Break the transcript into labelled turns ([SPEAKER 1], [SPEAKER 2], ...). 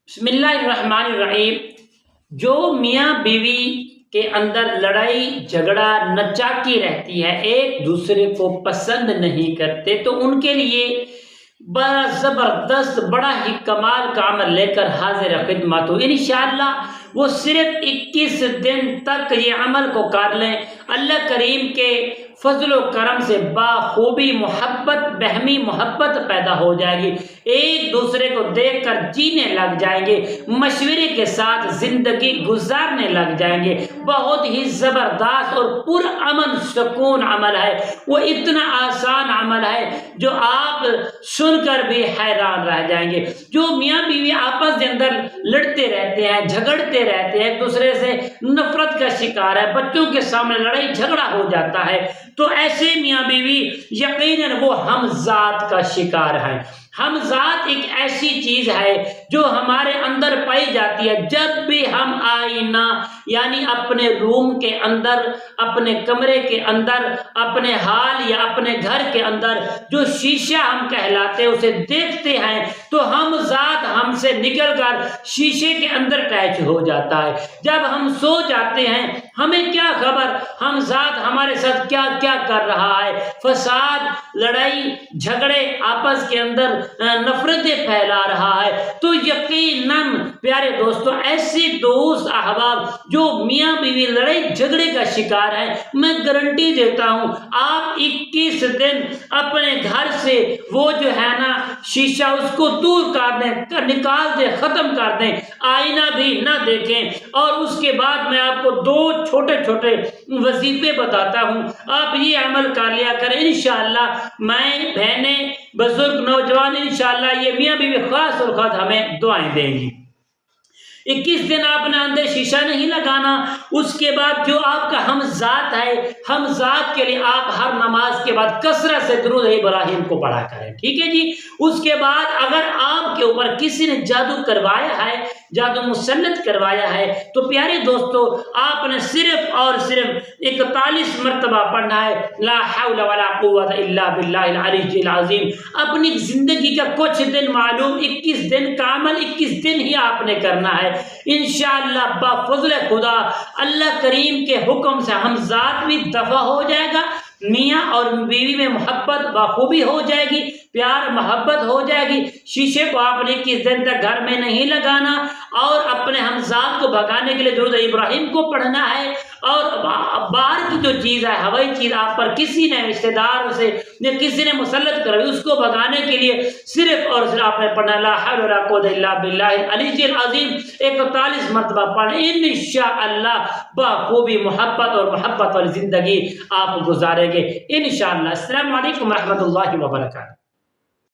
[SPEAKER 1] بسم اللہ الرحمن الرحیم۔ جو میاں بیوی کے اندر لڑائی جھگڑا نچاکی رہتی ہے، ایک دوسرے کو پسند نہیں کرتے، تو ان کے لیے بڑا زبردست بڑا ہی کمال کا عمل لے کر حاضر خدمت ہوں انشاءاللہ۔ وہ صرف 21 دن تک یہ عمل کو کر لیں، اللہ کریم کے فضل و کرم سے باخوبی محبت بہمی محبت پیدا ہو جائے گی، ایک دوسرے کو دیکھ کر جینے لگ جائیں گے، مشورے کے ساتھ زندگی گزارنے لگ جائیں گے۔ بہت ہی زبردست اور پرامن سکون عمل ہے، وہ اتنا آسان عمل ہے جو آپ سن کر بھی حیران رہ جائیں گے۔ جو میاں بیوی آپس کے اندر لڑتے رہتے ہیں، جھگڑتے رہتے ہیں، ایک دوسرے سے نفرت کا شکار ہے، بچوں کے سامنے لڑائی جھگڑا ہو جاتا ہے، تو ایسے میاں بیوی یقیناً وہ ہم ذات کا شکار ہے۔ ہم ذات ایک ایسی چیز ہے جو ہمارے اندر پائی جاتی ہے۔ جب بھی ہم آئینہ یعنی اپنے روم کے اندر، اپنے کمرے کے اندر، اپنے ہال یا اپنے گھر کے اندر جو شیشہ ہم کہلاتے ہیں اسے دیکھتے ہیں، تو ہم ذات ہم سے نکل کر شیشے کے اندر اٹیچ ہو جاتا ہے۔ جب ہم سو جاتے ہیں ہمیں کیا خبر ہم ذات ہمارے ساتھ کیا کیا کر رہا ہے، فساد، لڑائی جھگڑے، آپس کے اندر نفرتیں پھیلا رہا ہے۔ تو یقیناً پیارے دوستو، ایسے دوست احباب جو میاں بیوی لڑائی جھگڑے کا شکار ہے، میں گارنٹی دیتا ہوں آپ 21 دن اپنے گھر سے وہ جو ہے نا شیشہ اس کو دور کر دیں، نکال دیں، ختم کر دیں، آئینہ بھی نہ دیکھیں۔ اور اس کے بعد میں آپ کو 2 چھوٹے چھوٹے وظیفے بتاتا ہوں، آپ یہ عمل کر لیا کریں انشاءاللہ۔ میں بہنیں بزرگ نوجوان انشاءاللہ یہ میاں بیوی خاص اور خاص ہمیں دعائیں دیں گی۔ 21 دن آپ نے اندر شیشہ نہیں لگانا۔ اس کے بعد جو آپ کا ہم ذات ہے، ہم ذات کے لیے آپ ہر نماز کے بعد کثرت سے درود ابراہیم کو پڑھا کریں، ٹھیک ہے جی۔ اس کے بعد اگر آپ کے اوپر کسی نے جادو کروایا ہے، جادو مسلط کروایا ہے، تو پیارے دوستو آپ نے صرف اور صرف 41 مرتبہ پڑھنا ہے لا حول ولا قوت الا باللہ العلی العظیم۔ اپنی زندگی کا کچھ دن معلوم 21 دن کا عمل 21 دن ہی آپ نے کرنا ہے انشاءاللہ۔ بفضل خدا اللہ کریم کے حکم سے ہم ذات بھی دفع ہو جائے گا، میاں اور بیوی میں محبت بخوبی ہو جائے گی، پیار محبت ہو جائے گی۔ شیشے کو آپ نے 21 دن تک گھر میں نہیں لگانا، اور اپنے ہم ذات کو بھگانے کے لیے درود ابراہیم کو پڑھنا ہے۔ اور باہر کی جو چیز ہے، ہوائی چیز آپ پر کسی نے رشتہ دار سے یا کسی نے مسلط کرائی، اس کو بھگانے کے لیے صرف اور صرف آپ نے پڑھنا لا حول ولا قوت الا باللہ العلی العظیم 41 مرتبہ پڑھیں انشاءاللہ۔ بخوبی محبت اور محبت والی زندگی آپ گزاریں گے انشاءاللہ۔ السلام علیکم ورحمۃ اللہ وبرکاتہ۔